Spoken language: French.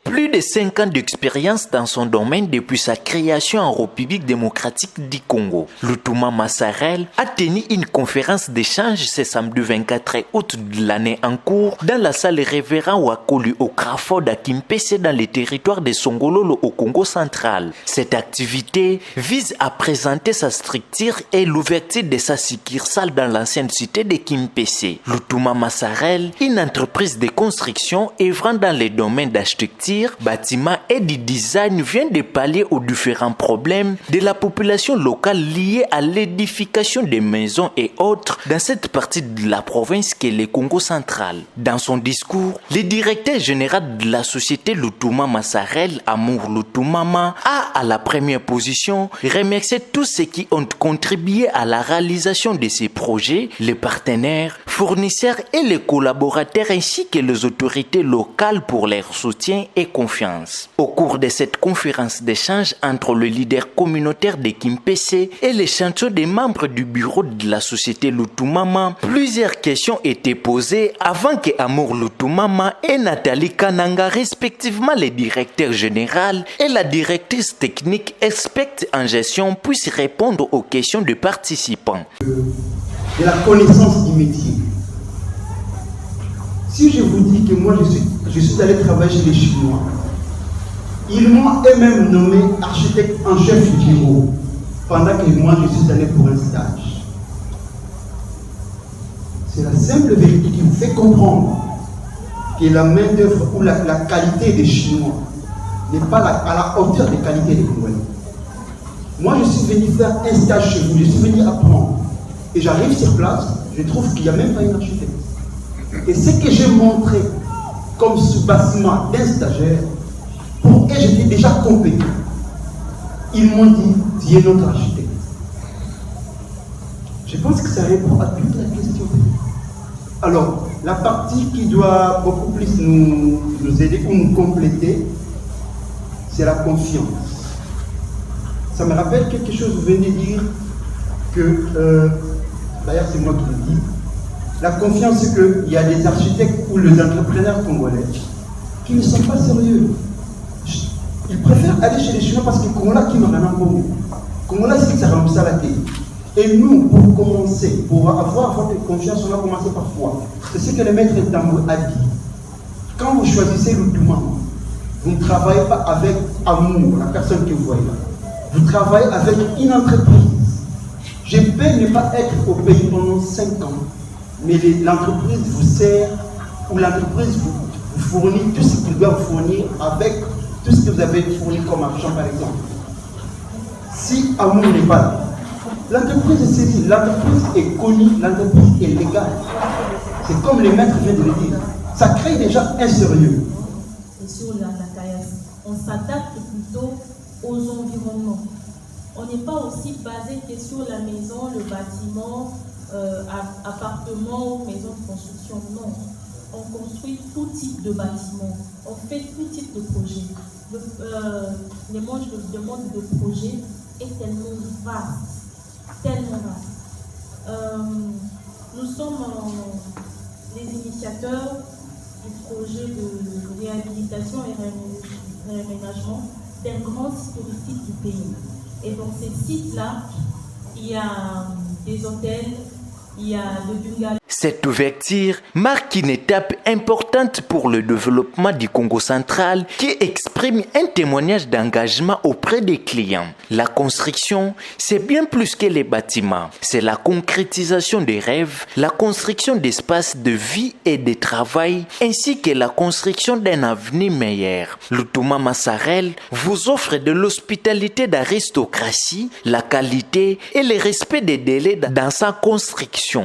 Plus de 5 ans d'expérience dans son domaine depuis sa création en République démocratique du Congo. Lutuma Massarel a tenu une conférence d'échange ce samedi 24 août de l'année en cours dans la salle Révérend Wakolu au Crawford à Kimpese dans le territoire de Songololo au Congo central. Cette activité vise à présenter sa structure et l'ouverture de sa succursale dans l'ancienne cité de Kimpese. Lutuma Massarel, une entreprise de construction œuvrant dans les domaines d'architecture, bâtiments et du design, vient de pallier aux différents problèmes de la population locale liés à l'édification des maisons et autres dans cette partie de la province qu'est le Congo central. Dans son discours, le directeur général de la société Lutuma Massarel, Amour Lutumama, a à la première position remercié tous ceux qui ont contribué à la réalisation de ces projets, les partenaires, fournisseurs et les collaborateurs ainsi que les autorités locales pour leur soutien et confiance. Au cours de cette conférence d'échange entre le leader communautaire de Kimpese et les chantiers des membres du bureau de la société Lutumama, plusieurs questions étaient posées avant que Amour Lutumama et Nathalie Kananga, respectivement le directeur général et la directrice technique experte en gestion, puissent répondre aux questions des participants. De la connaissance du métier. Si je vous dis que moi je suis allé travailler chez les Chinois, ils m'ont eux-mêmes nommé architecte en chef du bureau pendant que moi je suis allé pour un stage. C'est la simple vérité qui vous fait comprendre que la main-d'œuvre ou la qualité des Chinois n'est pas à la hauteur des qualités des Congolais. Moi je suis venu faire un stage chez vous, je suis venu apprendre. Et j'arrive sur place, je trouve qu'il n'y a même pas une architecte. Et ce que j'ai montré comme sous-bassement d'un stagiaire, pour eux j'étais déjà compétent. Ils m'ont dit, tu es notre architecte. Je pense que ça répond à toute la question. Alors, la partie qui doit beaucoup plus nous aider ou nous compléter, c'est la confiance. Ça me rappelle quelque chose, vous venez de dire que, d'ailleurs c'est moi qui le dis, la confiance, c'est qu'il y a des architectes ou les entrepreneurs congolais qui ne sont pas sérieux. Ils préfèrent aller chez les Chinois parce que les Congolais qui m'ont un bon. Congolais, c'est que ça rend ça la tête. Et nous, pour commencer, pour avoir votre confiance, on va commencer par quoi? C'est ce que le maître Tambo a dit. Quand vous choisissez Lutuma, vous ne travaillez pas avec amour, la personne que vous voyez là. Vous travaillez avec une entreprise. Je peux ne pas être au pays pendant 5 ans, mais l'entreprise vous sert, ou l'entreprise vous fournit tout ce qu'il doit vous fournir avec tout ce que vous avez fourni comme argent, par exemple. Si amour n'est pas là, l'entreprise est saisie, l'entreprise est connue, l'entreprise est légale. C'est comme les maîtres viennent de le dire. Ça crée déjà un sérieux. Et sur la CAIAS, on s'adapte plutôt aux environnements. On n'est pas aussi basé que sur la maison, le bâtiment, appartement ou maison de construction. Non. On construit tout type de bâtiment. On fait tout type de projet. Le monde de projet est tellement vaste. Tellement vaste. Nous sommes les initiateurs du projet de réhabilitation et réaménagement d'un grand site touristique du pays. Et dans ces sites-là, il y a des hôtels, il y a le bungalow. Cette ouverture marque une étape importante pour le développement du Congo central qui exprime un témoignage d'engagement auprès des clients. La construction, c'est bien plus que les bâtiments. C'est la concrétisation des rêves, la construction d'espaces de vie et de travail, ainsi que la construction d'un avenir meilleur. Lutuma Massarel vous offre de l'hospitalité d'aristocratie, la qualité et le respect des délais dans sa construction.